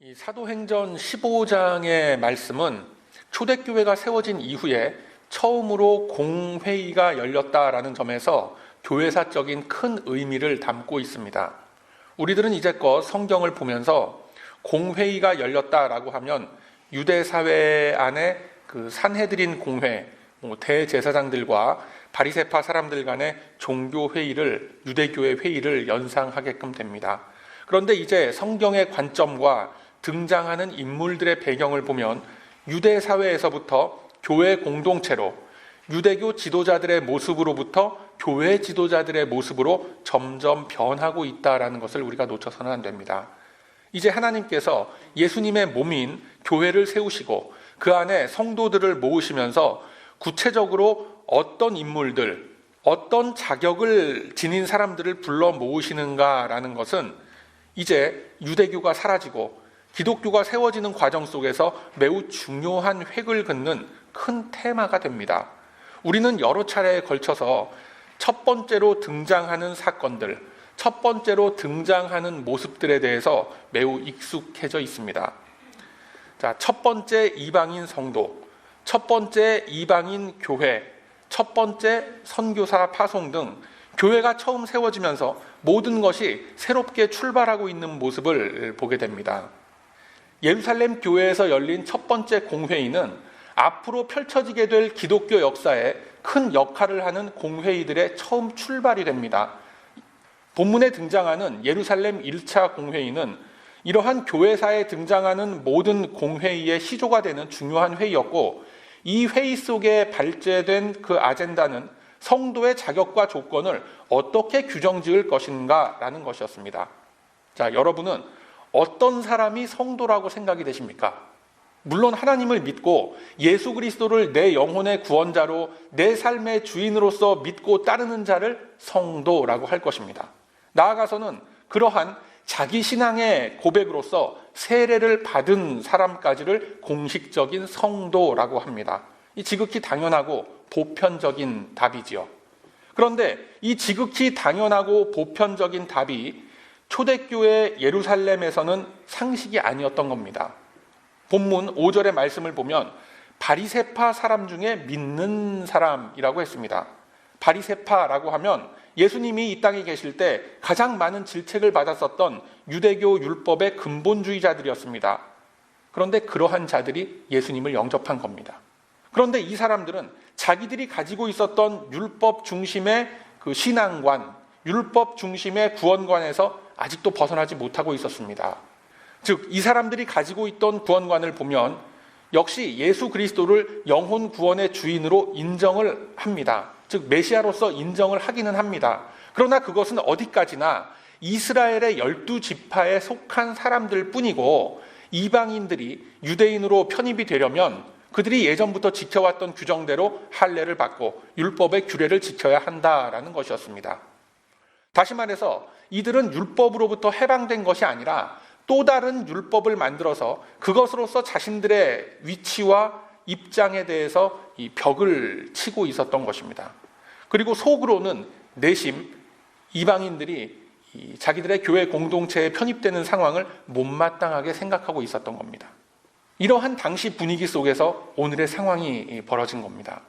이 사도행전 15장의 말씀은 초대교회가 세워진 이후에 처음으로 공회의가 열렸다라는 점에서 교회사적인 큰 의미를 담고 있습니다. 우리들은 이제껏 성경을 보면서 공회의가 열렸다라고 하면 유대 사회 안에 그 산헤드린 공회, 대제사장들과 바리새파 사람들 간의 종교 회의를, 유대교회 회의를 연상하게끔 됩니다. 그런데 이제 성경의 관점과 등장하는 인물들의 배경을 보면 유대 사회에서부터 교회 공동체로, 유대교 지도자들의 모습으로부터 교회 지도자들의 모습으로 점점 변하고 있다는 것을 우리가 놓쳐서는 안 됩니다. 이제 하나님께서 예수님의 몸인 교회를 세우시고 그 안에 성도들을 모으시면서 구체적으로 어떤 인물들, 어떤 자격을 지닌 사람들을 불러 모으시는가라는 것은 이제 유대교가 사라지고 기독교가 세워지는 과정 속에서 매우 중요한 획을 긋는 큰 테마가 됩니다. 우리는 여러 차례에 걸쳐서 첫 번째로 등장하는 사건들, 첫 번째로 등장하는 모습들에 대해서 매우 익숙해져 있습니다. 자, 첫 번째 이방인 성도, 첫 번째 이방인 교회, 첫 번째 선교사 파송 등 교회가 처음 세워지면서 모든 것이 새롭게 출발하고 있는 모습을 보게 됩니다. 예루살렘 교회에서 열린 첫 번째 공회의는 앞으로 펼쳐지게 될 기독교 역사에 큰 역할을 하는 공회의들의 처음 출발이 됩니다. 본문에 등장하는 예루살렘 1차 공회의는 이러한 교회사에 등장하는 모든 공회의의 시조가 되는 중요한 회의였고, 이 회의 속에 발제된 그 아젠다는 성도의 자격과 조건을 어떻게 규정 지을 것인가라는 것이었습니다. 자, 여러분은 어떤 사람이 성도라고 생각이 되십니까? 물론 하나님을 믿고 예수 그리스도를 내 영혼의 구원자로, 내 삶의 주인으로서 믿고 따르는 자를 성도라고 할 것입니다. 나아가서는 그러한 자기 신앙의 고백으로서 세례를 받은 사람까지를 공식적인 성도라고 합니다. 이 지극히 당연하고 보편적인 답이지요. 그런데 이 지극히 당연하고 보편적인 답이 초대교회 예루살렘에서는 상식이 아니었던 겁니다. 본문 5절의 말씀을 보면 바리새파 사람 중에 믿는 사람이라고 했습니다. 바리새파라고 하면 예수님이 이 땅에 계실 때 가장 많은 질책을 받았었던 유대교 율법의 근본주의자들이었습니다. 그런데 그러한 자들이 예수님을 영접한 겁니다. 그런데 이 사람들은 자기들이 가지고 있었던 율법 중심의 그 신앙관, 율법 중심의 구원관에서 아직도 벗어나지 못하고 있었습니다. 즉, 이 사람들이 가지고 있던 구원관을 보면 역시 예수 그리스도를 영혼 구원의 주인으로 인정을 합니다. 즉, 메시아로서 인정을 하기는 합니다. 그러나 그것은 어디까지나 이스라엘의 12지파에 속한 사람들 뿐이고, 이방인들이 유대인으로 편입이 되려면 그들이 예전부터 지켜왔던 규정대로 할례를 받고 율법의 규례를 지켜야 한다라는 것이었습니다. 다시 말해서 이들은 율법으로부터 해방된 것이 아니라 또 다른 율법을 만들어서 그것으로서 자신들의 위치와 입장에 대해서 이 벽을 치고 있었던 것입니다. 그리고 속으로는 내심 이방인들이 자기들의 교회 공동체에 편입되는 상황을 못마땅하게 생각하고 있었던 겁니다. 이러한 당시 분위기 속에서 오늘의 상황이 벌어진 겁니다.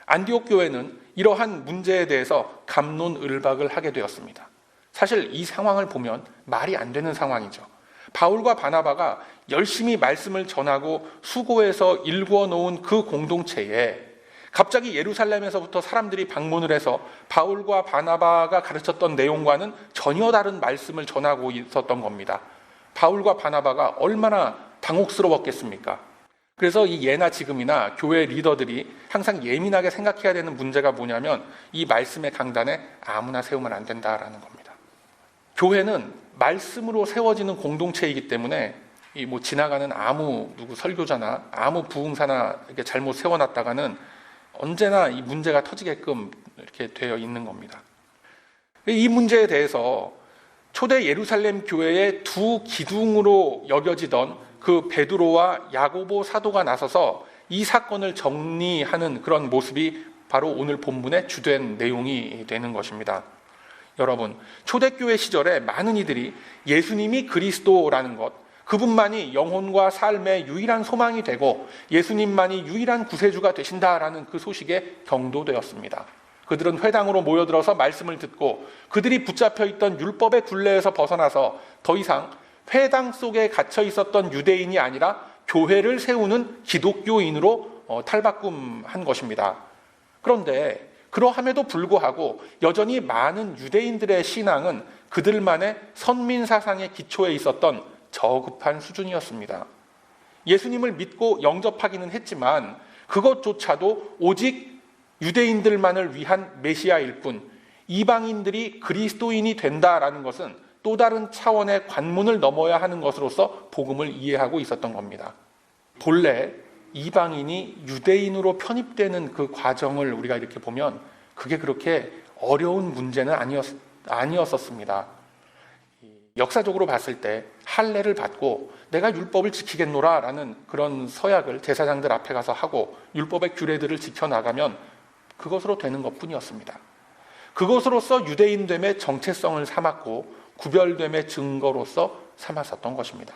안디옥 교회는 이러한 문제에 대해서 갑론을박을 하게 되었습니다. 사실 이 상황을 보면 말이 안 되는 상황이죠. 바울과 바나바가 열심히 말씀을 전하고 수고해서 일구어 놓은 그 공동체에 갑자기 예루살렘에서부터 사람들이 방문을 해서 바울과 바나바가 가르쳤던 내용과는 전혀 다른 말씀을 전하고 있었던 겁니다. 바울과 바나바가 얼마나 당혹스러웠겠습니까? 그래서 이 예나 지금이나 교회 리더들이 항상 예민하게 생각해야 되는 문제가 뭐냐면 이 말씀의 강단에 아무나 세우면 안 된다라는 겁니다. 교회는 말씀으로 세워지는 공동체이기 때문에 지나가는 아무 누구 설교자나 아무 부흥사나 이렇게 잘못 세워놨다가는 언제나 이 문제가 터지게끔 이렇게 되어 있는 겁니다. 이 문제에 대해서 초대 예루살렘 교회의 두 기둥으로 여겨지던 그 베드로와 야고보 사도가 나서서 이 사건을 정리하는 그런 모습이 바로 오늘 본문의 주된 내용이 되는 것입니다. 여러분, 초대교회 시절에 많은 이들이 예수님이 그리스도라는 것, 그분만이 영혼과 삶의 유일한 소망이 되고 예수님만이 유일한 구세주가 되신다라는 그 소식에 경도되었습니다. 그들은 회당으로 모여들어서 말씀을 듣고 그들이 붙잡혀 있던 율법의 굴레에서 벗어나서 더 이상 회당 속에 갇혀 있었던 유대인이 아니라 교회를 세우는 기독교인으로 탈바꿈한 것입니다. 그런데 그러함에도 불구하고 여전히 많은 유대인들의 신앙은 그들만의 선민 사상의 기초에 있었던 저급한 수준이었습니다. 예수님을 믿고 영접하기는 했지만 그것조차도 오직 유대인들만을 위한 메시아일 뿐, 이방인들이 그리스도인이 된다라는 것은 또 다른 차원의 관문을 넘어야 하는 것으로서 복음을 이해하고 있었던 겁니다. 본래 이방인이 유대인으로 편입되는 그 과정을 우리가 이렇게 보면 그게 그렇게 어려운 문제는 아니었었습니다. 역사적으로 봤을 때 할례를 받고 내가 율법을 지키겠노라 라는 그런 서약을 제사장들 앞에 가서 하고 율법의 규례들을 지켜나가면 그것으로 되는 것뿐이었습니다. 그것으로서 유대인됨의 정체성을 삼았고 구별됨의 증거로서 삼았었던 것입니다.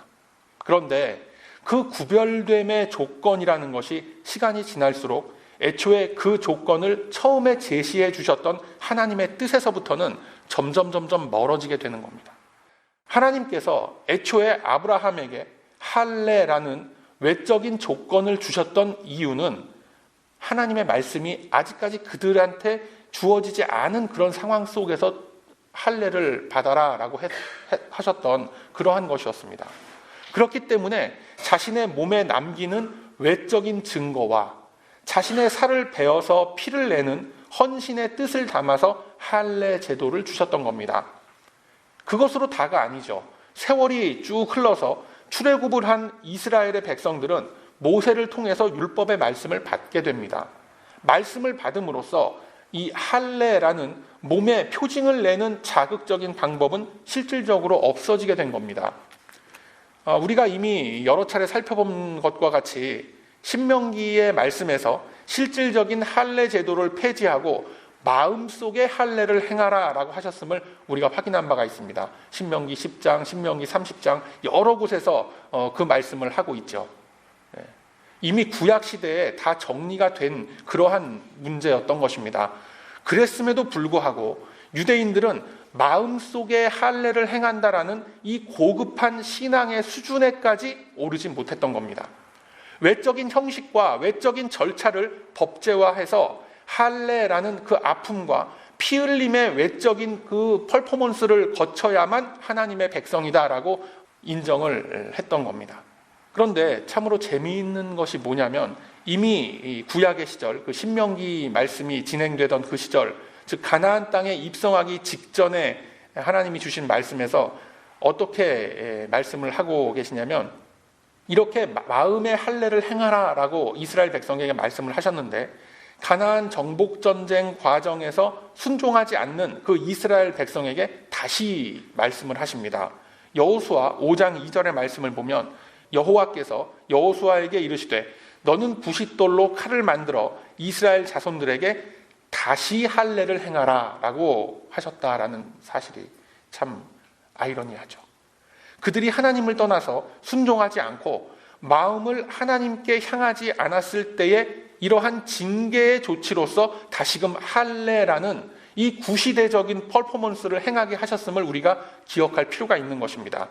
그런데 그 구별됨의 조건이라는 것이 시간이 지날수록 애초에 그 조건을 처음에 제시해 주셨던 하나님의 뜻에서부터는 점점 멀어지게 되는 겁니다. 하나님께서 애초에 아브라함에게 할례라는 외적인 조건을 주셨던 이유는 하나님의 말씀이 아직까지 그들한테 주어지지 않은 그런 상황 속에서 할례를 받아라라고 하셨던 그러한 것이었습니다. 그렇기 때문에 자신의 몸에 남기는 외적인 증거와 자신의 살을 베어서 피를 내는 헌신의 뜻을 담아서 할례 제도를 주셨던 겁니다. 그것으로 다가 아니죠. 세월이 쭉 흘러서 출애굽을 한 이스라엘의 백성들은 모세를 통해서 율법의 말씀을 받게 됩니다. 말씀을 받음으로써 이 할례라는 몸에 표징을 내는 자극적인 방법은 실질적으로 없어지게 된 겁니다. 우리가 이미 여러 차례 살펴본 것과 같이 신명기의 말씀에서 실질적인 할례 제도를 폐지하고 마음속에 할례를 행하라 라고 하셨음을 우리가 확인한 바가 있습니다. 신명기 10장, 신명기 30장 여러 곳에서 그 말씀을 하고 있죠. 이미 구약 시대에 다 정리가 된 그러한 문제였던 것입니다. 그랬음에도 불구하고 유대인들은 마음속에 할례를 행한다라는 이 고급한 신앙의 수준에까지 오르지 못했던 겁니다. 외적인 형식과 외적인 절차를 법제화해서 할례라는 그 아픔과 피 흘림의 외적인 그 퍼포먼스를 거쳐야만 하나님의 백성이다라고 인정을 했던 겁니다. 그런데 참으로 재미있는 것이 뭐냐면 이미 구약의 시절, 그 신명기 말씀이 진행되던 그 시절, 즉 가나안 땅에 입성하기 직전에 하나님이 주신 말씀에서 어떻게 말씀을 하고 계시냐면 이렇게 마음의 할례를 행하라라고 이스라엘 백성에게 말씀을 하셨는데 가나안 정복전쟁 과정에서 순종하지 않는 그 이스라엘 백성에게 다시 말씀을 하십니다. 여호수아 5장 2절의 말씀을 보면 여호와께서 여호수아에게 이르시되 너는 부싯돌로 칼을 만들어 이스라엘 자손들에게 다시 할례를 행하라 라고 하셨다라는 사실이 참 아이러니하죠. 그들이 하나님을 떠나서 순종하지 않고 마음을 하나님께 향하지 않았을 때에 이러한 징계의 조치로서 다시금 할례라는 이 구시대적인 퍼포먼스를 행하게 하셨음을 우리가 기억할 필요가 있는 것입니다.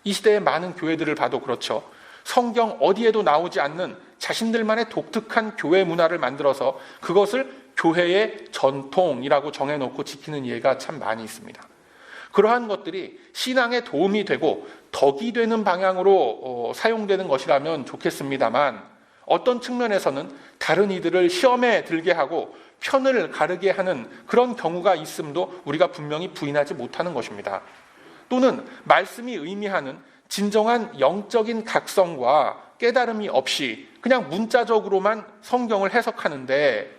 이 시대의 많은 교회들을 봐도 그렇죠. 성경 어디에도 나오지 않는 자신들만의 독특한 교회 문화를 만들어서 그것을 교회의 전통이라고 정해놓고 지키는 예가 참 많이 있습니다. 그러한 것들이 신앙에 도움이 되고 덕이 되는 방향으로 사용되는 것이라면 좋겠습니다만 어떤 측면에서는 다른 이들을 시험에 들게 하고 편을 가르게 하는 그런 경우가 있음도 우리가 분명히 부인하지 못하는 것입니다. 또는 말씀이 의미하는 진정한 영적인 각성과 깨달음이 없이 그냥 문자적으로만 성경을 해석하는데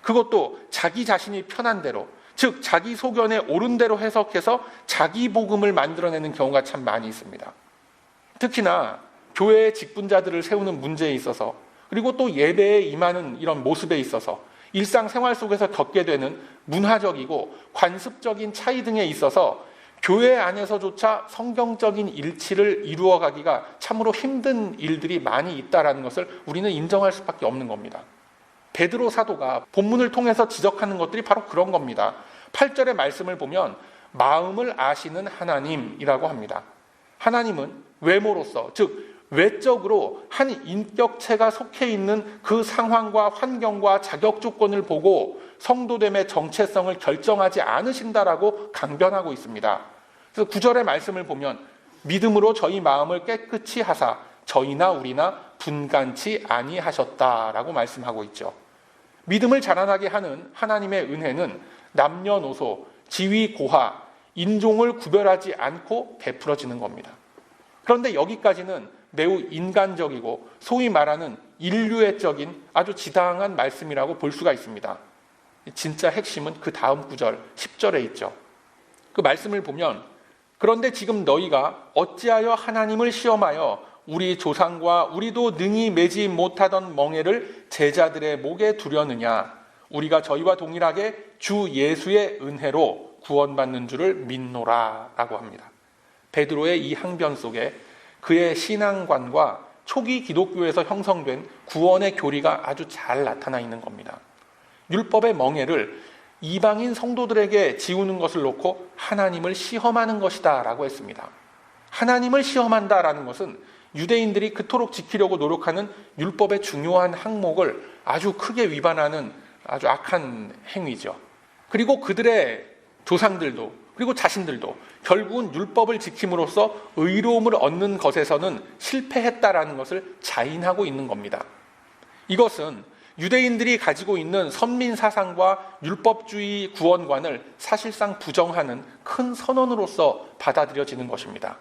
그것도 자기 자신이 편한 대로, 즉 자기 소견에 옳은 대로 해석해서 자기 복음을 만들어내는 경우가 참 많이 있습니다. 특히나 교회의 직분자들을 세우는 문제에 있어서 그리고 또 예배에 임하는 이런 모습에 있어서 일상생활 속에서 겪게 되는 문화적이고 관습적인 차이 등에 있어서 교회 안에서조차 성경적인 일치를 이루어가기가 참으로 힘든 일들이 많이 있다는 것을 우리는 인정할 수밖에 없는 겁니다. 베드로 사도가 본문을 통해서 지적하는 것들이 바로 그런 겁니다. 8절의 말씀을 보면 마음을 아시는 하나님이라고 합니다. 하나님은 외모로서, 즉 외적으로 한 인격체가 속해 있는 그 상황과 환경과 자격 조건을 보고 성도됨의 정체성을 결정하지 않으신다라고 강변하고 있습니다. 그래서 9절의 말씀을 보면 믿음으로 저희 마음을 깨끗이 하사 저희나 우리나 분간치 아니하셨다라고 말씀하고 있죠. 믿음을 자라나게 하는 하나님의 은혜는 남녀노소, 지위 고하, 인종을 구별하지 않고 베풀어지는 겁니다. 그런데 여기까지는 매우 인간적이고 소위 말하는 인류애적인 아주 지당한 말씀이라고 볼 수가 있습니다. 진짜 핵심은 그 다음 구절 10절에 있죠. 그 말씀을 보면 그런데 지금 너희가 어찌하여 하나님을 시험하여 우리 조상과 우리도 능히 매지 못하던 멍에를 제자들의 목에 두려느냐. 우리가 저희와 동일하게 주 예수의 은혜로 구원받는 줄을 믿노라 라고 합니다. 베드로의 이 항변 속에 그의 신앙관과 초기 기독교에서 형성된 구원의 교리가 아주 잘 나타나 있는 겁니다. 율법의 멍에를 이방인 성도들에게 지우는 것을 놓고 하나님을 시험하는 것이다 라고 했습니다. 하나님을 시험한다라는 것은 유대인들이 그토록 지키려고 노력하는 율법의 중요한 항목을 아주 크게 위반하는 아주 악한 행위죠. 그리고 그들의 조상들도 그리고 자신들도 결국은 율법을 지킴으로써 의로움을 얻는 것에서는 실패했다라는 것을 자인하고 있는 겁니다. 이것은 유대인들이 가지고 있는 선민 사상과 율법주의 구원관을 사실상 부정하는 큰 선언으로서 받아들여지는 것입니다.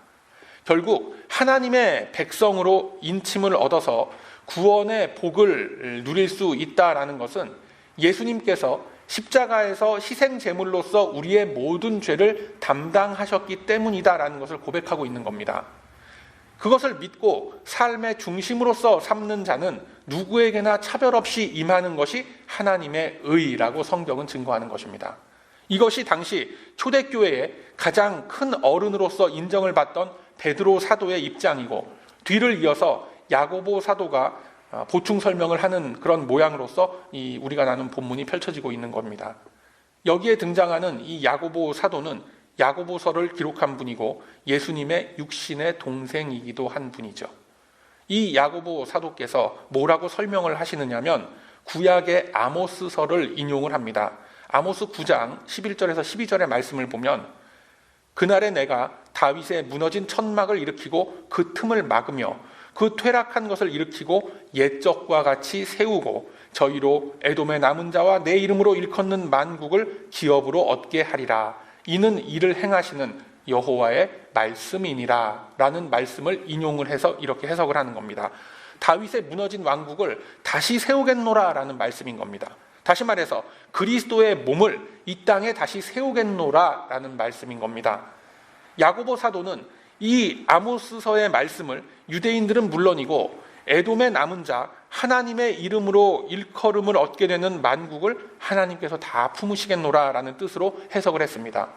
결국 하나님의 백성으로 인침을 얻어서 구원의 복을 누릴 수 있다라는 것은 예수님께서 십자가에서 희생 제물로서 우리의 모든 죄를 담당하셨기 때문이다라는 것을 고백하고 있는 겁니다. 그것을 믿고 삶의 중심으로서 삼는 자는 누구에게나 차별 없이 임하는 것이 하나님의 의라고 성경은 증거하는 것입니다. 이것이 당시 초대교회의 가장 큰 어른으로서 인정을 받던 베드로 사도의 입장이고 뒤를 이어서 야고보 사도가 보충 설명을 하는 그런 모양으로서 우리가 나눈 본문이 펼쳐지고 있는 겁니다. 여기에 등장하는 이 야고보 사도는 야고보서를 기록한 분이고 예수님의 육신의 동생이기도 한 분이죠. 이 야고보 사도께서 뭐라고 설명을 하시느냐면 구약의 아모스서를 인용을 합니다. 아모스 9장 11절에서 12절의 말씀을 보면 그날에 내가 다윗의 무너진 천막을 일으키고 그 틈을 막으며 그 퇴락한 것을 일으키고 옛적과 같이 세우고 저희로 에돔의 남은 자와 내 이름으로 일컫는 만국을 기업으로 얻게 하리라. 이는 이를 행하시는 여호와의 말씀이니라 라는 말씀을 인용을 해서 이렇게 해석을 하는 겁니다. 다윗의 무너진 왕국을 다시 세우겠노라 라는 말씀인 겁니다. 다시 말해서 그리스도의 몸을 이 땅에 다시 세우겠노라 라는 말씀인 겁니다. 야고보 사도는 이 아모스서의 말씀을 유대인들은 물론이고 에돔의 남은 자 하나님의 이름으로 일컬음을 얻게 되는 만국을 하나님께서 다 품으시겠노라 라는 뜻으로 해석을 했습니다.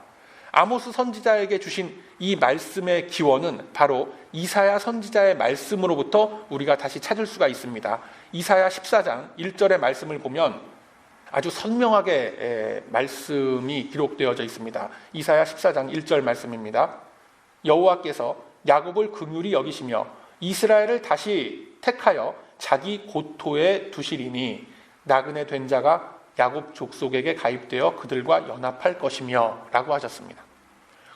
아모스 선지자에게 주신 이 말씀의 기원은 바로 이사야 선지자의 말씀으로부터 우리가 다시 찾을 수가 있습니다. 이사야 14장 1절의 말씀을 보면 아주 선명하게 말씀이 기록되어져 있습니다. 이사야 14장 1절 말씀입니다. 여호와께서 야곱을 긍휼히 여기시며 이스라엘을 다시 택하여 자기 고토에 두시리니 나그네 된 자가 야곱 족속에게 가입되어 그들과 연합할 것이며 라고 하셨습니다.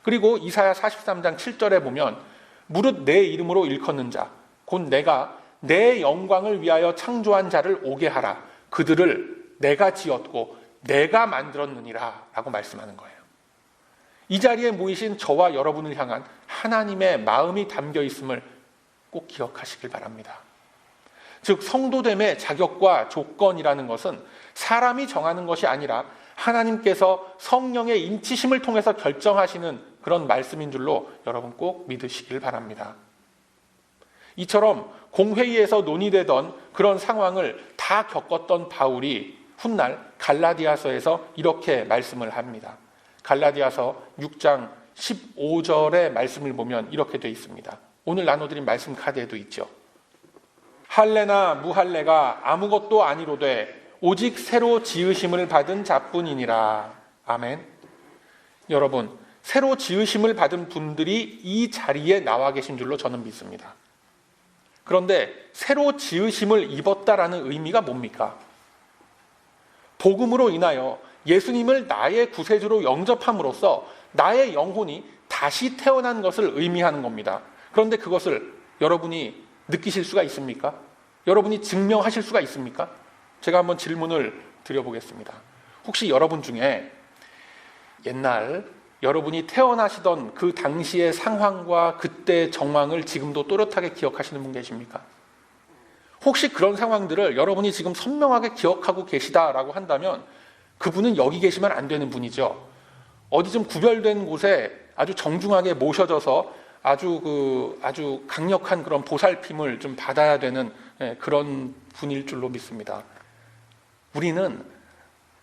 그리고 이사야 43장 7절에 보면 무릇 내 이름으로 일컫는 자 곧 내가 내 영광을 위하여 창조한 자를 오게 하라. 그들을 내가 지었고 내가 만들었느니라 라고 말씀하는 거예요. 이 자리에 모이신 저와 여러분을 향한 하나님의 마음이 담겨 있음을 꼭 기억하시길 바랍니다. 즉 성도됨의 자격과 조건이라는 것은 사람이 정하는 것이 아니라 하나님께서 성령의 인치심을 통해서 결정하시는 그런 말씀인 줄로 여러분 꼭 믿으시길 바랍니다. 이처럼 공회의에서 논의되던 그런 상황을 다 겪었던 바울이 훗날 갈라디아서에서 이렇게 말씀을 합니다. 갈라디아서 6장 15절의 말씀을 보면 이렇게 돼 있습니다. 오늘 나눠드린 말씀 카드에도 있죠. 할례나 무할례가 아무것도 아니로되 오직 새로 지으심을 받은 자뿐이니라. 아멘. 여러분, 새로 지으심을 받은 분들이 이 자리에 나와 계신 줄로 저는 믿습니다. 그런데 새로 지으심을 입었다라는 의미가 뭡니까? 복음으로 인하여 예수님을 나의 구세주로 영접함으로써 나의 영혼이 다시 태어난 것을 의미하는 겁니다. 그런데 그것을 여러분이 느끼실 수가 있습니까? 여러분이 증명하실 수가 있습니까? 제가 한번 질문을 드려보겠습니다. 혹시 여러분 중에 옛날 여러분이 태어나시던 그 당시의 상황과 그때의 정황을 지금도 또렷하게 기억하시는 분 계십니까? 혹시 그런 상황들을 여러분이 지금 선명하게 기억하고 계시다라고 한다면 그분은 여기 계시면 안 되는 분이죠. 어디 좀 구별된 곳에 아주 정중하게 모셔져서 아주 강력한 그런 보살핌을 좀 받아야 되는 그런 분일 줄로 믿습니다. 우리는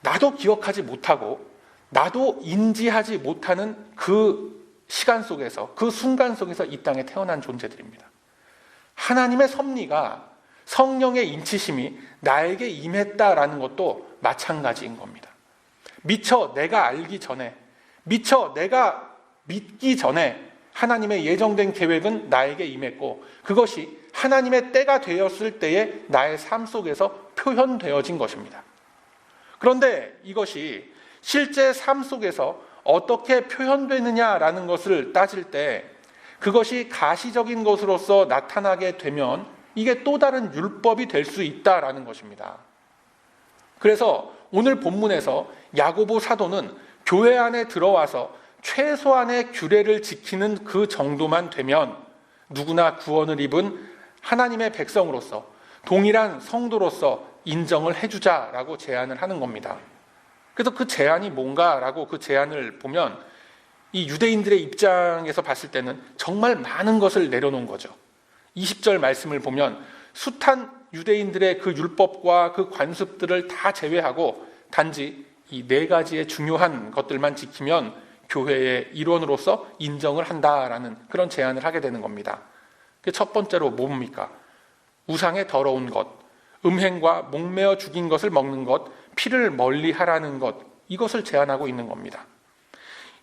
나도 기억하지 못하고 나도 인지하지 못하는 그 시간 속에서, 그 순간 속에서 이 땅에 태어난 존재들입니다. 하나님의 섭리가, 성령의 인치심이 나에게 임했다라는 것도 마찬가지인 겁니다. 미처 내가 알기 전에, 미처 내가 믿기 전에 하나님의 예정된 계획은 나에게 임했고, 그것이 하나님의 때가 되었을 때에 나의 삶 속에서 표현되어진 것입니다. 그런데 이것이 실제 삶 속에서 어떻게 표현되느냐라는 것을 따질 때 그것이 가시적인 것으로서 나타나게 되면 이게 또 다른 율법이 될 수 있다라는 것입니다. 그래서 오늘 본문에서 야고보 사도는 교회 안에 들어와서 최소한의 규례를 지키는 그 정도만 되면 누구나 구원을 입은 하나님의 백성으로서, 동일한 성도로서 인정을 해주자라고 제안을 하는 겁니다. 그래서 그 제안이 뭔가라고 그 제안을 보면 이 유대인들의 입장에서 봤을 때는 정말 많은 것을 내려놓은 거죠. 20절 말씀을 보면 숱한 유대인들의 그 율법과 그 관습들을 다 제외하고 단지 이 4가지의 중요한 것들만 지키면 교회의 일원으로서 인정을 한다라는 그런 제안을 하게 되는 겁니다. 첫 번째로 뭡니까? 우상의 더러운 것, 음행과 목매어 죽인 것을 먹는 것, 피를 멀리하라는 것, 이것을 제안하고 있는 겁니다.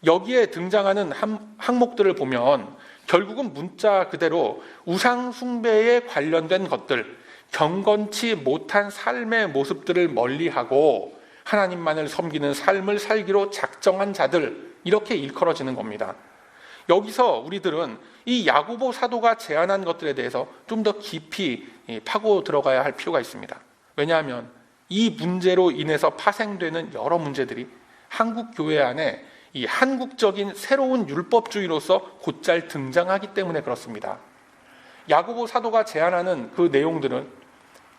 여기에 등장하는 항목들을 보면 결국은 문자 그대로 우상 숭배에 관련된 것들, 경건치 못한 삶의 모습들을 멀리하고 하나님만을 섬기는 삶을 살기로 작정한 자들, 이렇게 일컬어지는 겁니다. 여기서 우리들은 이 야고보 사도가 제안한 것들에 대해서 좀 더 깊이 파고 들어가야 할 필요가 있습니다. 왜냐하면 이 문제로 인해서 파생되는 여러 문제들이 한국 교회 안에 이 한국적인 새로운 율법주의로서 곧잘 등장하기 때문에 그렇습니다. 야고보 사도가 제안하는 그 내용들은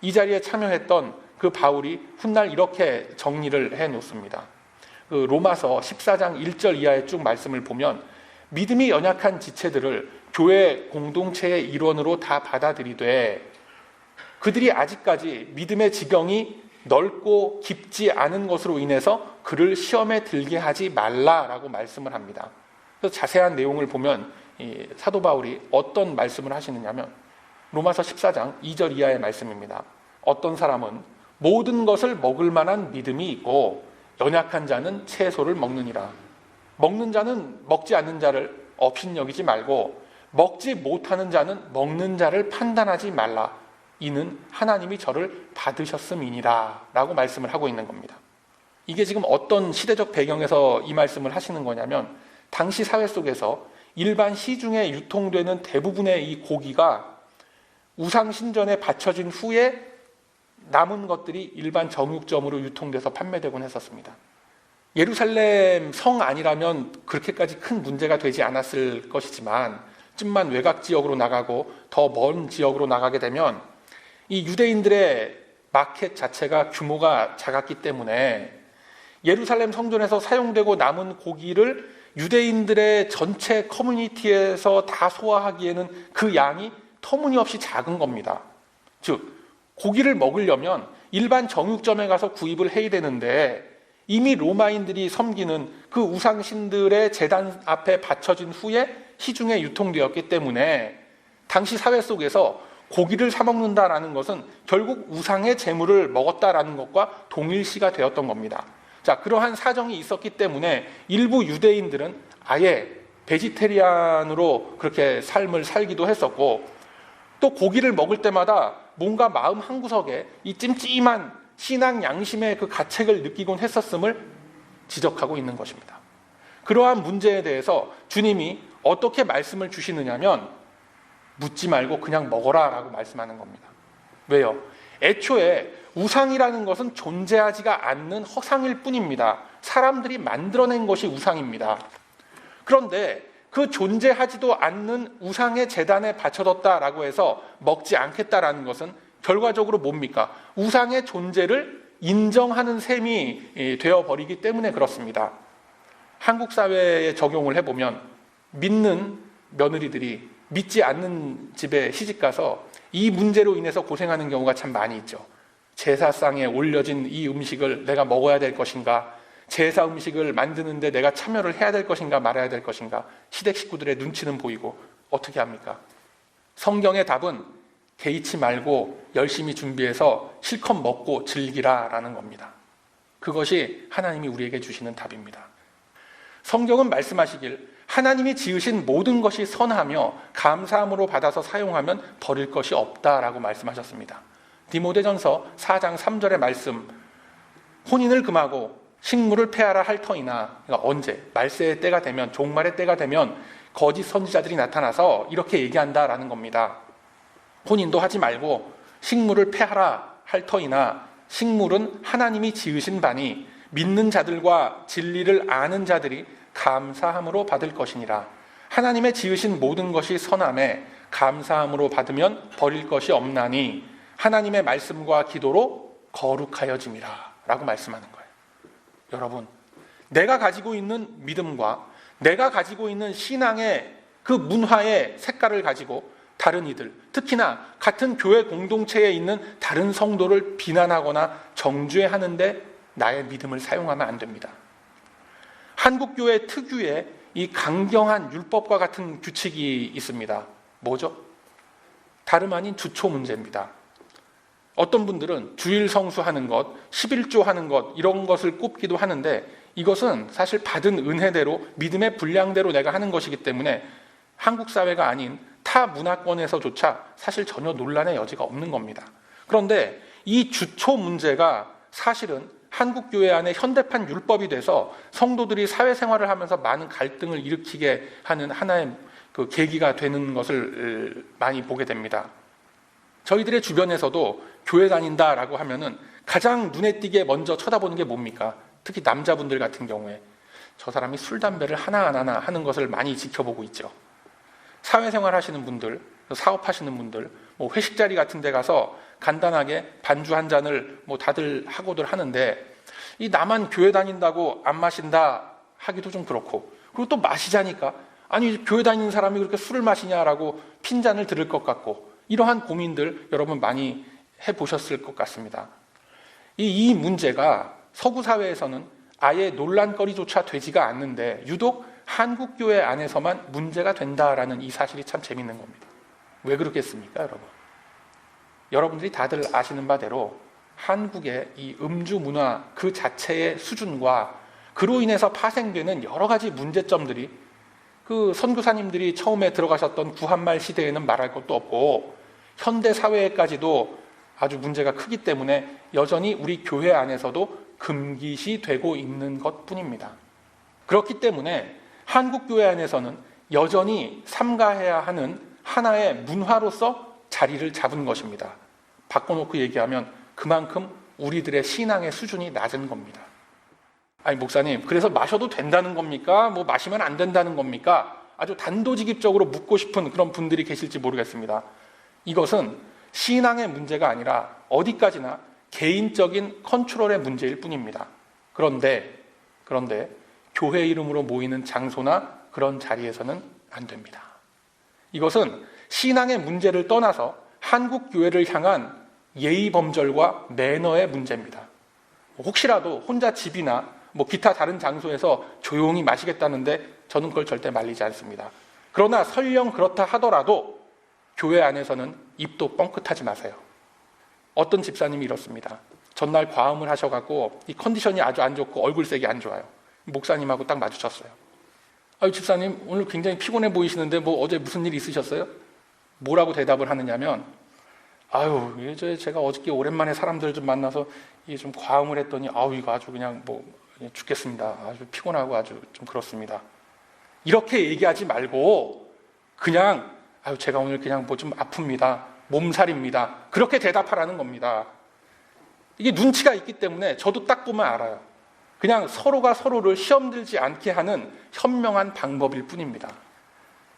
이 자리에 참여했던 그 바울이 훗날 이렇게 정리를 해놓습니다. 그 로마서 14장 1절 이하의 쭉 말씀을 보면 믿음이 연약한 지체들을 교회 공동체의 일원으로 다 받아들이되 그들이 아직까지 믿음의 지경이 넓고 깊지 않은 것으로 인해서 그를 시험에 들게 하지 말라라고 말씀을 합니다. 그래서 자세한 내용을 보면 이 사도 바울이 어떤 말씀을 하시느냐면 로마서 14장 2절 이하의 말씀입니다. 어떤 사람은 모든 것을 먹을 만한 믿음이 있고 연약한 자는 채소를 먹느니라. 먹는 자는 먹지 않는 자를 업신여기지 말고 먹지 못하는 자는 먹는 자를 판단하지 말라. 이는 하나님이 저를 받으셨음이니라 라고 말씀을 하고 있는 겁니다. 이게 지금 어떤 시대적 배경에서 이 말씀을 하시는 거냐면 당시 사회 속에서 일반 시중에 유통되는 대부분의 이 고기가 우상신전에 바쳐진 후에 남은 것들이 일반 정육점으로 유통돼서 판매되곤 했었습니다. 예루살렘 성 아니라면 그렇게까지 큰 문제가 되지 않았을 것이지만 좀만 외곽 지역으로 나가고 더 먼 지역으로 나가게 되면 이 유대인들의 마켓 자체가 규모가 작았기 때문에 예루살렘 성전에서 사용되고 남은 고기를 유대인들의 전체 커뮤니티에서 다 소화하기에는 그 양이 터무니없이 작은 겁니다. 즉 고기를 먹으려면 일반 정육점에 가서 구입을 해야 되는데 이미 로마인들이 섬기는 그 우상신들의 제단 앞에 바쳐진 후에 시중에 유통되었기 때문에 당시 사회 속에서 고기를 사 먹는다라는 것은 결국 우상의 제물을 먹었다라는 것과 동일시가 되었던 겁니다. 자, 그러한 사정이 있었기 때문에 일부 유대인들은 아예 베지테리안으로 그렇게 삶을 살기도 했었고, 또 고기를 먹을 때마다 뭔가 마음 한구석에 이 찜찜한 신앙 양심의 그 가책을 느끼곤 했었음을 지적하고 있는 것입니다. 그러한 문제에 대해서 주님이 어떻게 말씀을 주시느냐면 묻지 말고 그냥 먹어라 라고 말씀하는 겁니다. 왜요? 애초에 우상이라는 것은 존재하지가 않는 허상일 뿐입니다. 사람들이 만들어낸 것이 우상입니다. 그런데 그 존재하지도 않는 우상의 제단에 바쳐뒀다라고 해서 먹지 않겠다라는 것은 결과적으로 뭡니까? 우상의 존재를 인정하는 셈이 되어버리기 때문에 그렇습니다. 한국 사회에 적용을 해보면 믿는 며느리들이 믿지 않는 집에 시집가서 이 문제로 인해서 고생하는 경우가 참 많이 있죠. 제사상에 올려진 이 음식을 내가 먹어야 될 것인가, 제사 음식을 만드는데 내가 참여를 해야 될 것인가 말아야 될 것인가, 시댁 식구들의 눈치는 보이고 어떻게 합니까? 성경의 답은 개의치 말고 열심히 준비해서 실컷 먹고 즐기라라는 겁니다. 그것이 하나님이 우리에게 주시는 답입니다. 성경은 말씀하시길 하나님이 지으신 모든 것이 선하며 감사함으로 받아서 사용하면 버릴 것이 없다라고 말씀하셨습니다. 디모데전서 4장 3절의 말씀, 혼인을 금하고 식물을 폐하라 할 터이나, 그러니까 언제? 말세의 때가 되면, 종말의 때가 되면 거짓 선지자들이 나타나서 이렇게 얘기한다라는 겁니다. 혼인도 하지 말고 식물을 폐하라 할 터이나, 식물은 하나님이 지으신 바니 믿는 자들과 진리를 아는 자들이 감사함으로 받을 것이니라. 하나님의 지으신 모든 것이 선함에 감사함으로 받으면 버릴 것이 없나니 하나님의 말씀과 기도로 거룩하여짐이라 라고 말씀하는 거예요. 여러분, 내가 가지고 있는 믿음과 내가 가지고 있는 신앙의 그 문화의 색깔을 가지고 다른 이들, 특히나 같은 교회 공동체에 있는 다른 성도를 비난하거나 정죄하는데 나의 믿음을 사용하면 안 됩니다. 한국교회 특유의 이 강경한 율법과 같은 규칙이 있습니다. 뭐죠? 다름 아닌 주초 문제입니다. 어떤 분들은 주일 성수하는 것, 11조 하는 것, 이런 것을 꼽기도 하는데 이것은 사실 받은 은혜대로, 믿음의 분량대로 내가 하는 것이기 때문에 한국 사회가 아닌 타 문화권에서조차 사실 전혀 논란의 여지가 없는 겁니다. 그런데 이 주초 문제가 사실은 한국 교회 안에 현대판 율법이 돼서 성도들이 사회생활을 하면서 많은 갈등을 일으키게 하는 하나의 그 계기가 되는 것을 많이 보게 됩니다. 저희들의 주변에서도 교회 다닌다라고 하면은 가장 눈에 띄게 먼저 쳐다보는 게 뭡니까? 특히 남자분들 같은 경우에 저 사람이 술, 담배를 하나 안 하나 하는 것을 많이 지켜보고 있죠. 사회생활 하시는 분들, 사업하시는 분들, 뭐 회식 자리 같은 데 가서 간단하게 반주 한 잔을 뭐 다들 하고들 하는데 이 나만 교회 다닌다고 안 마신다 하기도 좀 그렇고, 그리고 또 마시자니까 아니 교회 다니는 사람이 그렇게 술을 마시냐라고 핀잔을 들을 것 같고, 이러한 고민들 여러분 많이 해보셨을 것 같습니다. 이 문제가 서구 사회에서는 아예 논란거리조차 되지가 않는데 유독 한국 교회 안에서만 문제가 된다라는 이 사실이 참 재밌는 겁니다. 왜 그렇겠습니까, 여러분? 여러분들이 다들 아시는 바대로 한국의 이 음주 문화 그 자체의 수준과 그로 인해서 파생되는 여러 가지 문제점들이 그 선교사님들이 처음에 들어가셨던 구한말 시대에는 말할 것도 없고 현대 사회에까지도 아주 문제가 크기 때문에 여전히 우리 교회 안에서도 금기시 되고 있는 것뿐입니다. 그렇기 때문에 한국 교회 안에서는 여전히 삼가해야 하는 하나의 문화로서 자리를 잡은 것입니다. 바꿔놓고 얘기하면 그만큼 우리들의 신앙의 수준이 낮은 겁니다. 아니 목사님, 그래서 마셔도 된다는 겁니까? 뭐 마시면 안 된다는 겁니까? 아주 단도직입적으로 묻고 싶은 그런 분들이 계실지 모르겠습니다. 이것은 신앙의 문제가 아니라 어디까지나 개인적인 컨트롤의 문제일 뿐입니다. 그런데 교회 이름으로 모이는 장소나 그런 자리에서는 안 됩니다. 이것은 신앙의 문제를 떠나서 한국 교회를 향한 예의 범절과 매너의 문제입니다. 혹시라도 혼자 집이나 기타 다른 장소에서 조용히 마시겠다는데 저는 그걸 절대 말리지 않습니다. 그러나 설령 그렇다 하더라도 교회 안에서는 입도 뻥끗하지 마세요. 어떤 집사님이 이렇습니다. 전날 과음을 하셔갖고 이 컨디션이 아주 안 좋고 얼굴색이 안 좋아요. 목사님하고 딱 마주쳤어요. 아유, 집사님 오늘 굉장히 피곤해 보이시는데 어제 무슨 일 있으셨어요? 뭐라고 대답을 하느냐면, 아유, 제가 어저께 오랜만에 사람들 좀 만나서 이게 좀 과음을 했더니 이거 아주 그냥 죽겠습니다. 아주 피곤하고 아주 좀 그렇습니다. 이렇게 얘기하지 말고 그냥 제가 오늘 그냥 좀 아픕니다. 몸살입니다. 그렇게 대답하라는 겁니다. 이게 눈치가 있기 때문에 저도 딱 보면 알아요. 그냥 서로가 서로를 시험 들지 않게 하는 현명한 방법일 뿐입니다.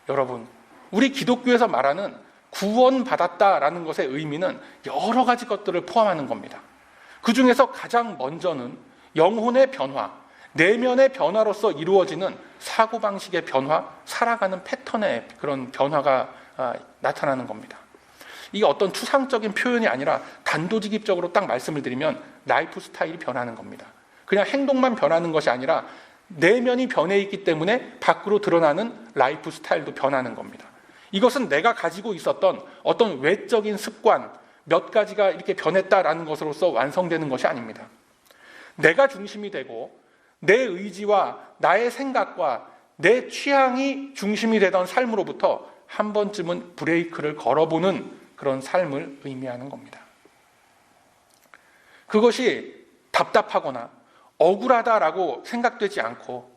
여러분, 우리 기독교에서 말하는 구원받았다라는 것의 의미는 여러 가지 것들을 포함하는 겁니다. 그 중에서 가장 먼저는 영혼의 변화, 내면의 변화로서 이루어지는 사고방식의 변화, 살아가는 패턴의 그런 변화가 나타나는 겁니다. 이게 어떤 추상적인 표현이 아니라 단도직입적으로 딱 말씀을 드리면 라이프 스타일이 변하는 겁니다. 그냥 행동만 변하는 것이 아니라 내면이 변해 있기 때문에 밖으로 드러나는 라이프 스타일도 변하는 겁니다. 이것은 내가 가지고 있었던 어떤 외적인 습관 몇 가지가 이렇게 변했다라는 것으로서 완성되는 것이 아닙니다. 내가 중심이 되고 내 의지와 나의 생각과 내 취향이 중심이 되던 삶으로부터 한 번쯤은 브레이크를 걸어보는 그런 삶을 의미하는 겁니다. 그것이 답답하거나 억울하다라고 생각되지 않고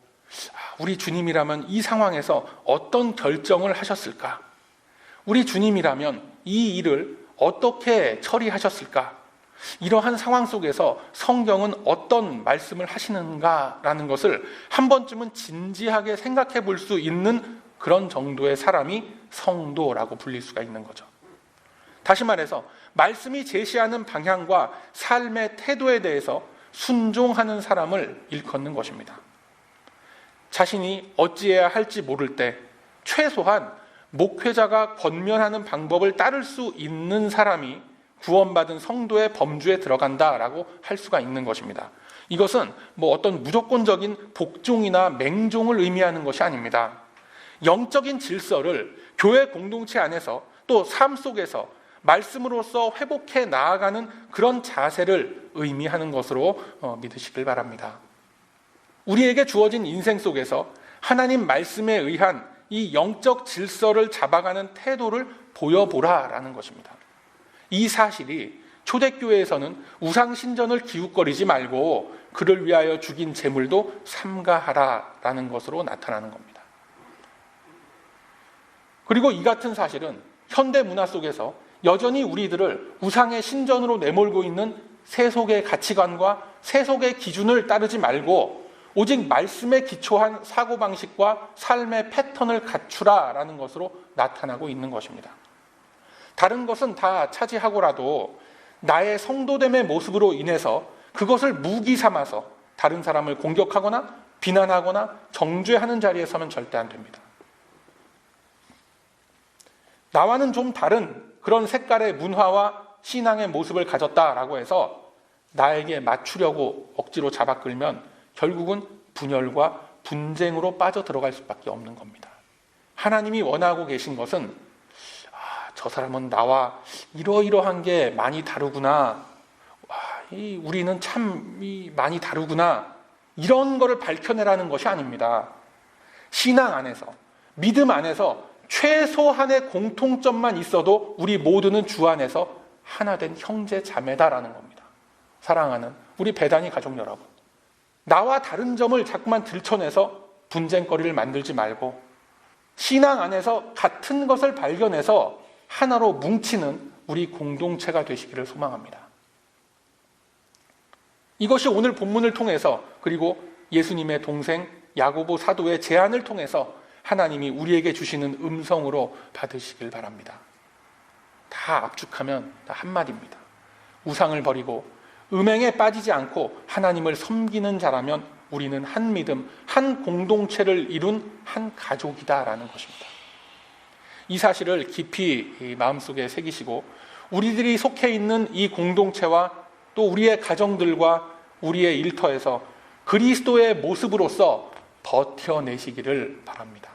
우리 주님이라면 이 상황에서 어떤 결정을 하셨을까? 우리 주님이라면 이 일을 어떻게 처리하셨을까? 이러한 상황 속에서 성경은 어떤 말씀을 하시는가라는 것을 한 번쯤은 진지하게 생각해 볼 수 있는 그런 정도의 사람이 성도라고 불릴 수가 있는 거죠. 다시 말해서 말씀이 제시하는 방향과 삶의 태도에 대해서 순종하는 사람을 일컫는 것입니다. 자신이 어찌해야 할지 모를 때 최소한 목회자가 권면하는 방법을 따를 수 있는 사람이 구원받은 성도의 범주에 들어간다라고 할 수가 있는 것입니다. 이것은 어떤 무조건적인 복종이나 맹종을 의미하는 것이 아닙니다. 영적인 질서를 교회 공동체 안에서 또 삶 속에서 말씀으로써 회복해 나아가는 그런 자세를 의미하는 것으로 믿으시길 바랍니다. 우리에게 주어진 인생 속에서 하나님 말씀에 의한 이 영적 질서를 잡아가는 태도를 보여보라라는 것입니다. 이 사실이 초대교회에서는 우상신전을 기웃거리지 말고 그를 위하여 죽인 제물도 삼가하라라는 것으로 나타나는 겁니다. 그리고 이 같은 사실은 현대 문화 속에서 여전히 우리들을 우상의 신전으로 내몰고 있는 세속의 가치관과 세속의 기준을 따르지 말고 오직 말씀에 기초한 사고방식과 삶의 패턴을 갖추라라는 것으로 나타나고 있는 것입니다. 다른 것은 다 차지하고라도 나의 성도됨의 모습으로 인해서 그것을 무기 삼아서 다른 사람을 공격하거나 비난하거나 정죄하는 자리에 서면 절대 안 됩니다. 나와는 좀 다른 그런 색깔의 문화와 신앙의 모습을 가졌다라고 해서 나에게 맞추려고 억지로 잡아끌면 결국은 분열과 분쟁으로 빠져들어갈 수밖에 없는 겁니다. 하나님이 원하고 계신 것은 저 사람은 나와 이러이러한 게 많이 다르구나, 우리는 참 많이 다르구나, 이런 거를 밝혀내라는 것이 아닙니다. 신앙 안에서, 믿음 안에서 최소한의 공통점만 있어도 우리 모두는 주 안에서 하나 된 형제 자매다라는 겁니다. 사랑하는 우리 배단위 가족 여러분, 나와 다른 점을 자꾸만 들춰내서 분쟁거리를 만들지 말고 신앙 안에서 같은 것을 발견해서 하나로 뭉치는 우리 공동체가 되시기를 소망합니다. 이것이 오늘 본문을 통해서, 그리고 예수님의 동생 야고보 사도의 제안을 통해서 하나님이 우리에게 주시는 음성으로 받으시길 바랍니다. 다 압축하면 다 한마디입니다. 우상을 버리고 음행에 빠지지 않고 하나님을 섬기는 자라면 우리는 한 믿음, 한 공동체를 이룬 한 가족이다라는 것입니다. 이 사실을 깊이 마음속에 새기시고 우리들이 속해 있는 이 공동체와 또 우리의 가정들과 우리의 일터에서 그리스도의 모습으로서 버텨내시기를 바랍니다.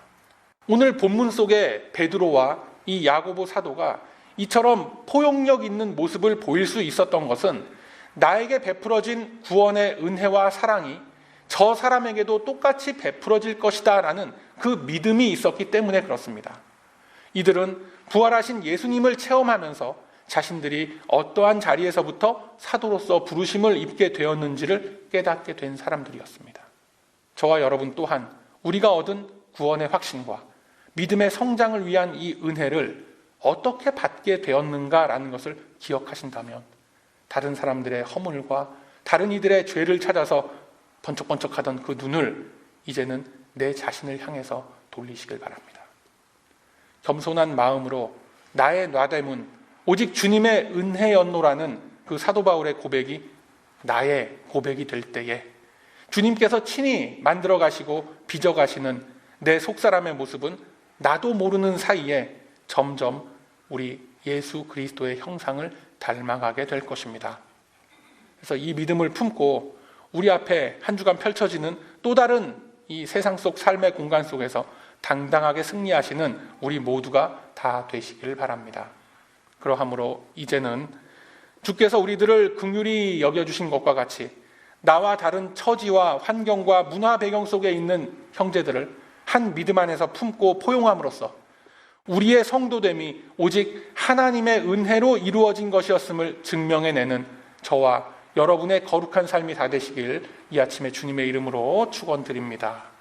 오늘 본문 속에 베드로와 이 야고보 사도가 이처럼 포용력 있는 모습을 보일 수 있었던 것은 나에게 베풀어진 구원의 은혜와 사랑이 저 사람에게도 똑같이 베풀어질 것이다 라는 그 믿음이 있었기 때문에 그렇습니다. 이들은 부활하신 예수님을 체험하면서 자신들이 어떠한 자리에서부터 사도로서 부르심을 입게 되었는지를 깨닫게 된 사람들이었습니다. 저와 여러분 또한 우리가 얻은 구원의 확신과 믿음의 성장을 위한 이 은혜를 어떻게 받게 되었는가라는 것을 기억하신다면 다른 사람들의 허물과 다른 이들의 죄를 찾아서 번쩍번쩍하던 그 눈을 이제는 내 자신을 향해서 돌리시길 바랍니다. 겸손한 마음으로 나의 나됨은 오직 주님의 은혜였노라는 그 사도 바울의 고백이 나의 고백이 될 때에 주님께서 친히 만들어 가시고 빚어 가시는 내 속사람의 모습은 나도 모르는 사이에 점점 우리 예수 그리스도의 형상을 닮아가게 될 것입니다. 그래서 이 믿음을 품고 우리 앞에 한 주간 펼쳐지는 또 다른 이 세상 속 삶의 공간 속에서 당당하게 승리하시는 우리 모두가 다 되시길 바랍니다. 그러함으로 이제는 주께서 우리들을 긍휼히 여겨주신 것과 같이 나와 다른 처지와 환경과 문화 배경 속에 있는 형제들을 한 믿음 안에서 품고 포용함으로써 우리의 성도됨이 오직 하나님의 은혜로 이루어진 것이었음을 증명해내는 저와 여러분의 거룩한 삶이 다 되시길 이 아침에 주님의 이름으로 축원드립니다.